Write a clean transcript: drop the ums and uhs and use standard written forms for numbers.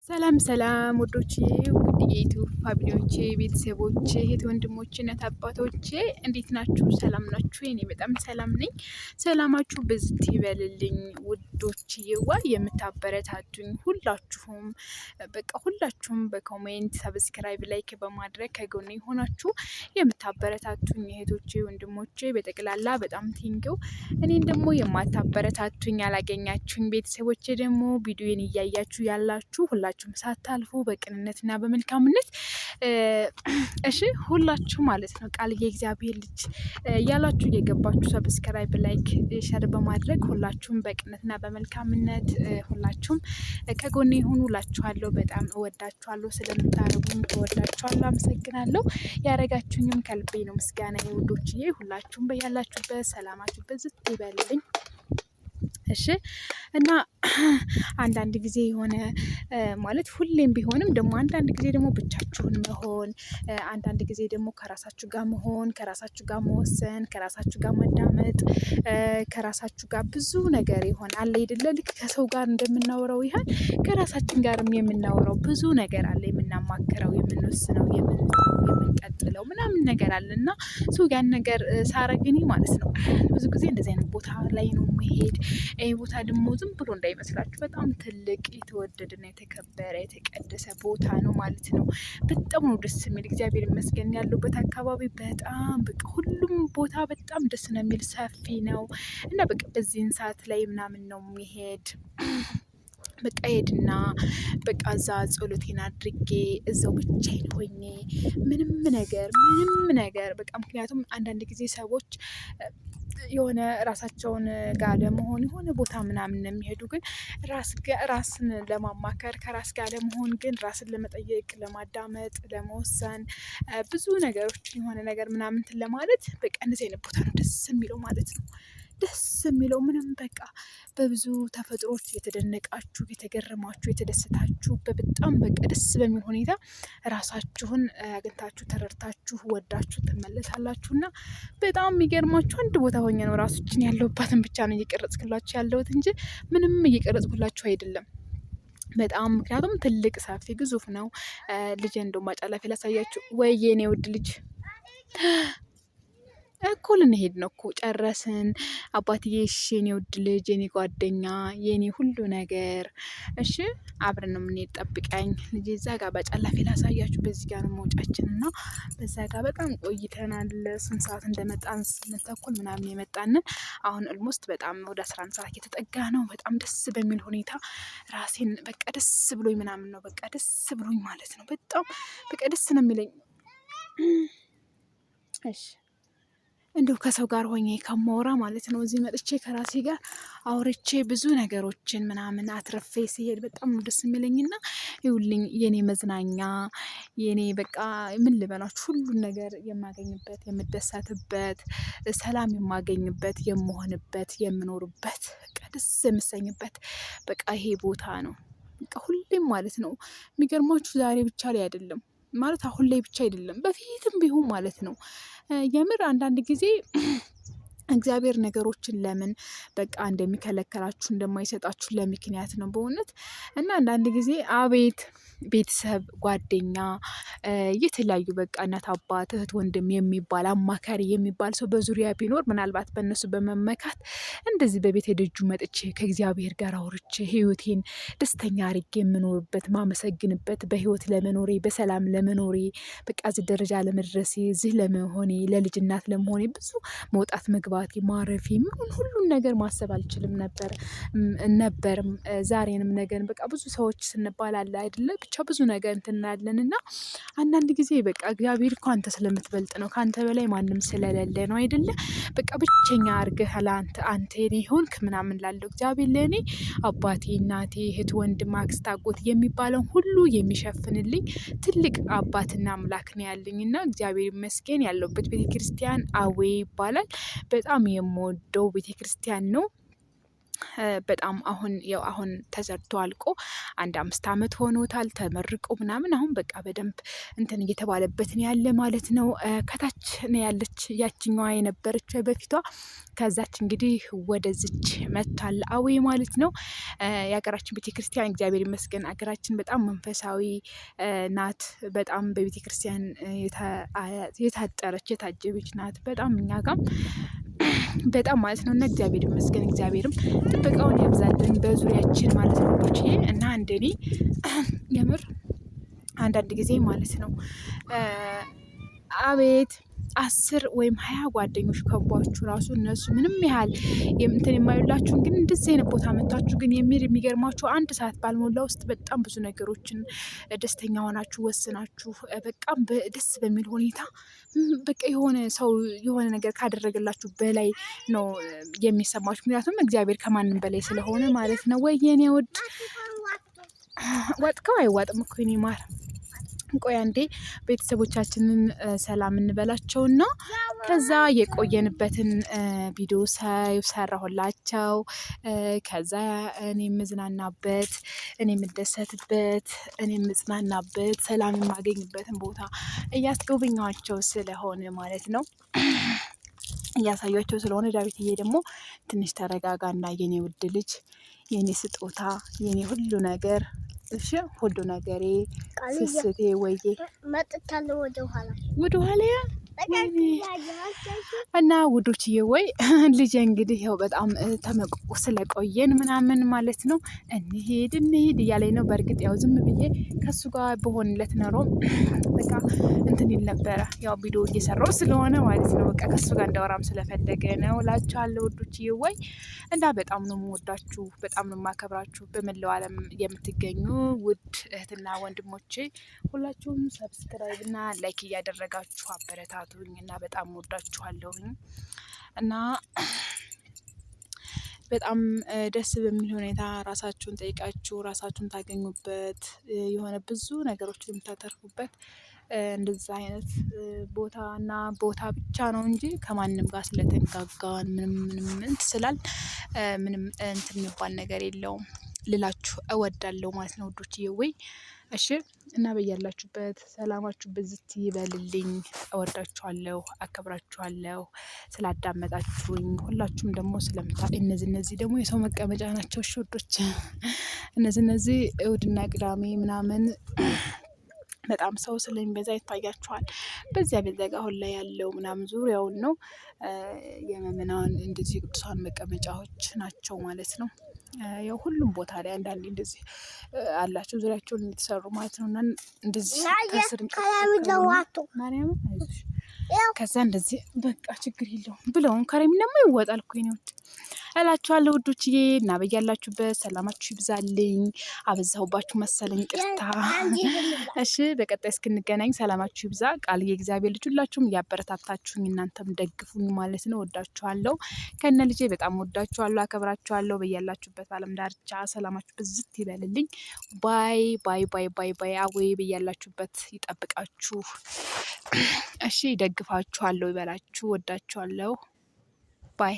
ሰላም ሰላም ውዶችዬ ውድ የዩቲዩብ ፋሚሊዎቼ ቤተሰቦቼ እህት ወንድሞቼ እናት አባቶቼ እንዴት ናችሁ? ሰላም ናችሁ? እኔ በጣም ሰላም ነኝ። ሰላማችሁ ብዝት ይበልልኝ ውዶችዬዋ የምታበረታቱኝ ሁላችሁም ሁላችሁም በኮሜንት ሰብስክራይብ ላይክ በማድረግ ከጎኔ ሆናችሁ የምታበረታቱኝ እህቶቼ ወንድሞቼ በጠቅላላ በጣም ቴንኪው። እኔን ደግሞ የማታበረታቱኝ ያላገኛችሁኝ ቤተሰቦቼ ደግሞ ቪዲዮን እያያችሁ ያላችሁ ሁላችሁም ሳታልፉ በቅንነትና በመልካምነት እሺ ሁላችሁ ማለት ነው ቃል የእግዚአብሔር ልጅ ያላችሁ እየገባችሁ ሰብስክራይብ ላይክ ሸር በማድረግ ሁላችሁም በቅንነትና በመልካምነት ሁላችሁም ከጎኔ ሆኑ እላችኋለሁ። በጣም እወዳችኋለሁ። ስለምታረጉኝ እወዳችኋለሁ። አመሰግናለሁ። ያረጋችሁኝም ከልቤ ነው ምስጋና ውዶችዬ። ሁላችሁም በያላችሁበት ሰላማችሁ በዝት ይበልልኝ። እሺ እና አንዳንድ ጊዜ የሆነ ማለት ሁሌም ቢሆንም ደግሞ አንዳንድ ጊዜ ደግሞ ብቻችሁን መሆን፣ አንዳንድ ጊዜ ደግሞ ከራሳችሁ ጋር መሆን፣ ከራሳችሁ ጋር መወሰን፣ ከራሳችሁ ጋር መዳመጥ፣ ከራሳችሁ ጋር ብዙ ነገር ይሆን አለ አይደለ? ልክ ከሰው ጋር እንደምናወራው ይሆን ከራሳችን ጋርም የምናወራው ብዙ ነገር አለ። የምናማክረው፣ የምንወስነው፣ የምንቀጥለው ምናምን ነገር አለ እና ያን ነገር ሳረግኒ ማለት ነው ብዙ ጊዜ እንደዚህ አይነት ቦታ ላይ ነው መሄድ። ይህ ቦታ ደግሞ ዝም ብሎ እንዳይመስላችሁ በጣም ትልቅ የተወደደና የተከበረ የተቀደሰ ቦታ ነው ማለት ነው። በጣም ነው ደስ የሚል። እግዚአብሔር ይመስገን ያለሁበት አካባቢ በጣም ሁሉም ቦታ በጣም ደስ ነው የሚል ሰፊ ነው እና በዚህን ሰዓት ላይ ምናምን ነው የሚሄድ ሄድና እዛ ጸሎቴን አድርጌ እዛው ብቻዬን ሆኜ ምንም ነገር ምክንያቱም አንዳንድ ጊዜ ሰዎች የሆነ ራሳቸውን ጋር ለመሆን የሆነ ቦታ ምናምን የሚሄዱ ግን ራስን ለማማከር ከራስ ጋር ለመሆን ግን ራስን ለመጠየቅ፣ ለማዳመጥ፣ ለመወሰን ብዙ ነገሮችን የሆነ ነገር ምናምን ለማለት እንደዚህ አይነት ቦታ ነው ደስ የሚለው ማለት ነው። ደስ የሚለው ምንም በብዙ ተፈጥሮች የተደነቃችሁ፣ የተገረማችሁ፣ የተደሰታችሁ በጣም ደስ በሚል ሁኔታ ራሳችሁን አግኝታችሁ ተረድታችሁ ወዳችሁ ትመለሳላችሁ እና በጣም የሚገርማችሁ አንድ ቦታ ሆኜ ነው ራሶችን ያለሁባትን ብቻ ነው እየቀረጽኩላችሁ ያለሁት እንጂ ምንም እየቀረጽኩላችሁ አይደለም። በጣም ምክንያቱም ትልቅ ሰፊ ግዙፍ ነው። ልጅ እንደው ማጫላፊ ላሳያችሁ ወይ የኔ ውድ ልጅ እኮ ልንሄድ ነው እኮ ጨረስን። አባትዬ እሺ የኔ ውድ ልጅ የኔ ጓደኛ የኔ ሁሉ ነገር እሺ አብረን ነው የምንሄድ ጠብቀኝ ልጅ። እዛ ጋር በጨላፊ ላሳያችሁ። በዚህ ጋር ነው መውጫችን እና በዛ ጋር በጣም ቆይተናል። ስንት ሰዓት እንደመጣን 8 ተኩል ምናምን የመጣንን አሁን ኦልሞስት በጣም ወደ 11 ሰዓት የተጠጋ ነው። በጣም ደስ በሚል ሁኔታ ራሴን ደስ ብሎኝ ምናምን ነው ደስ ብሎኝ ማለት ነው። በጣም ደስ ነው የሚለኝ። እሺ እንደው ከሰው ጋር ሆኜ ከማወራ ማለት ነው እዚህ መጥቼ ከራሴ ጋር አውርቼ ብዙ ነገሮችን ምናምን አትረፌ ሲሄድ በጣም ነው ደስ የሚለኝና ይውልኝ የኔ መዝናኛ የኔ ምን ልበላችሁ ሁሉን ነገር የማገኝበት፣ የምደሰትበት፣ ሰላም የማገኝበት፣ የምሆንበት፣ የምኖርበት ደስ የምሰኝበት ይሄ ቦታ ነው። ሁሌም ማለት ነው የሚገርማችሁ ዛሬ ብቻ ላይ አይደለም ማለት አሁን ላይ ብቻ አይደለም በፊትም ቢሆን ማለት ነው። የምር አንዳንድ ጊዜ እግዚአብሔር ነገሮችን ለምን እንደሚከለከላችሁ እንደማይሰጣችሁ ለምክንያት ነው በእውነት። እና አንዳንድ ጊዜ አቤት ቤተሰብ፣ ጓደኛ፣ የተለያዩ እናት፣ አባት፣ እህት፣ ወንድም የሚባል አማካሪ የሚባል ሰው በዙሪያ ቢኖር ምናልባት በእነሱ በመመካት እንደዚህ በቤቴ ደጁ መጥቼ ከእግዚአብሔር ጋር አውርቼ ህይወቴን ደስተኛ አርጌ የምኖርበት ማመሰግንበት፣ በህይወት ለመኖሬ በሰላም ለመኖሬ እዚህ ደረጃ ለመድረሴ እዚህ ለመሆኔ ለልጅ እናት ለመሆኔ ብዙ መውጣት መግባቴ ማረፊ ሁሉን ነገር ማሰብ አልችልም ነበርም ዛሬንም ነገር ብዙ ሰዎች ስንባል አለ አይደለ ብቻ ብዙ ነገር እንትናለን እና አንዳንድ ጊዜ እግዚአብሔር እኮ አንተ ስለምትበልጥ ነው ከአንተ በላይ ማንም ስለሌለ ነው አይደለ ብቸኛ አርገህ አንተ የኔ ሆንክ ምናምን ላለው እግዚአብሔር ለእኔ አባቴ፣ እናቴ፣ እህት፣ ወንድም፣ አክስት፣ አጎት የሚባለው ሁሉ የሚሸፍንልኝ ትልቅ አባትና አምላክ ነው ያለኝ እና እግዚአብሔር ይመስገን። ያለሁበት ቤተክርስቲያን አዌ ይባላል። በጣም የምወደው ቤተክርስቲያን ነው። በጣም አሁን ተሰርቶ አልቆ 5 ዓመት ሆኖታል ተመርቆ ምናምን። አሁን በቃ በደንብ እንትን እየተባለበት ነው ያለ ማለት ነው። ከታች ነው ያለች ያችኛዋ የነበረች በፊቷ። ከዛች እንግዲህ ወደዚች መጥቷል አዊ ማለት ነው። የሀገራችን ቤተክርስቲያን እግዚአብሔር ይመስገን ሀገራችን በጣም መንፈሳዊ ናት። በጣም በቤተክርስቲያን የታጠረች የታጀበች ናት። በጣም እኛ ጋም በጣም ማለት ነው። እና እግዚአብሔር ይመስገን እግዚአብሔርም ጥበቃውን ያብዛልን በዙሪያችን ማለት ነው እና እንደኔ የምር አንዳንድ ጊዜ ማለት ነው አቤት 10 ወይም 20 ጓደኞች ከቧችሁ ራሱ እነሱ ምንም ያህል እንትን የማይላችሁን ግን እንደዚህ አይነት ቦታ መታችሁ ግን የሚገርማችሁ 1 ሰዓት ባልሞላ ውስጥ በጣም ብዙ ነገሮችን ደስተኛ ሆናችሁ ወስናችሁ በጣም ደስ በሚል ሁኔታ በቃ የሆነ ሰው የሆነ ነገር ካደረገላችሁ በላይ ነው የሚሰማችሁ። ምክንያቱም እግዚአብሔር ከማንም በላይ ስለሆነ ማለት ነው። ወይ የኔ ውድ ወጥከው አይዋጥም እኮ የኔ ማር። ቆይ አንዴ ቤተሰቦቻችንን ሰላም እንበላቸውና ከዛ የቆየንበትን ቪዲዮ ሰራሁላቸው። ከዛ እኔ የምዝናናበት እኔ የምደሰትበት እኔ የምጽናናበት ሰላም የማገኝበትን ቦታ እያስጎበኘኋቸው ስለሆነ ማለት ነው እያሳያቸው ስለሆነ ዳዊትዬ ደግሞ ትንሽ ተረጋጋና የኔ ውድ ልጅ የኔ ስጦታ የኔ ሁሉ ነገር እሺ ሁሉ ነገሬ ስስቴ ወይዬ መጥታለሁ ወደ ኋላ እና ውዶችዬ ወይ ልጄ እንግዲህ ያው በጣም ተመቅቆ ስለቆየን ምናምን ማለት ነው እንሂድ እያለኝ ነው። በእርግጥ ያው ዝም ብዬ ከሱ ጋር በሆንለት ኖሮ በቃ እንትን ይል ነበረ። ያው ቪዲዮ እየሰራው ስለሆነ ማለት ነው በቃ ከሱ ጋር እንዳወራም ስለፈለገ ነው እላችኋለሁ ውዶችዬ ወይ እና በጣም ነው የምወዳችሁ፣ በጣም ነው የማከብራችሁ። በመላው ዓለም የምትገኙ ውድ እህትና ወንድሞቼ ሁላችሁም ሰብስክራይብ እና ላይክ እያደረጋችሁ አበረታቱኝ እና በጣም ወዳችኋለሁኝ እና በጣም ደስ በሚል ሁኔታ ራሳችሁን ጠይቃችሁ ራሳችሁን ታገኙበት የሆነ ብዙ ነገሮችን የምታተርፉበት እንደዛ አይነት ቦታ ብቻ ነው እንጂ ከማንም ጋር ስለተንጋጋን ምንም ስላል ምንም እንትን የሚባል ነገር የለውም ልላችሁ እወዳለሁ ማለት ነው ውዶችዬ ወይ እሺ። እና በያላችሁበት ሰላማችሁ ብዝት ይበልልኝ። እወዳችኋለሁ፣ አከብራችኋለሁ ስላዳመጣችሁኝ ሁላችሁም ደግሞ እነዚህ ደግሞ የሰው መቀመጫ ናቸው። እሺ ውዶች እነዚህ እሁድና ቅዳሜ ምናምን በጣም ሰው ስለሚበዛ ይታያችኋል። በዚያ ጋር አሁን ላይ ያለው ምናምን ዙሪያውን ነው የምእመናን እንደዚህ ቅዱሳን መቀመጫዎች ናቸው ማለት ነው። ያው ሁሉም ቦታ ላይ አንዳንዴ እንደዚህ አላቸው ዙሪያቸውን የተሰሩ ማለት ነው። እና እንደዚህ ከስር ማርያም አይዞሽ ከዛ እንደዚህ በቃ ችግር የለውም ብለውን ከረሚላማ ይወጣል እኮ ነው እላችኋለሁ ውዶችዬ። እና በያላችሁበት ሰላማችሁ ይብዛልኝ። አበዛሁባችሁ መሰለኝ ቅርታ። እሺ በቀጣይ እስክንገናኝ ሰላማችሁ ይብዛ። ቃል የእግዚአብሔር ልጅ ሁላችሁም እያበረታታችሁኝ እናንተም ደግፉኝ ማለት ነው። ወዳችኋለሁ ከነ ልጄ በጣም ወዳችኋለሁ፣ አከብራችኋለሁ። በያላችሁበት ዓለም ዳርቻ ሰላማችሁ ብዝት ይበልልኝ። ባይ ባይ ባይ ባይ ባይ። አዌይ በያላችሁበት ይጠብቃችሁ። እሺ ደግፋችኋለሁ ይበላችሁ። ወዳችኋለሁ። ባይ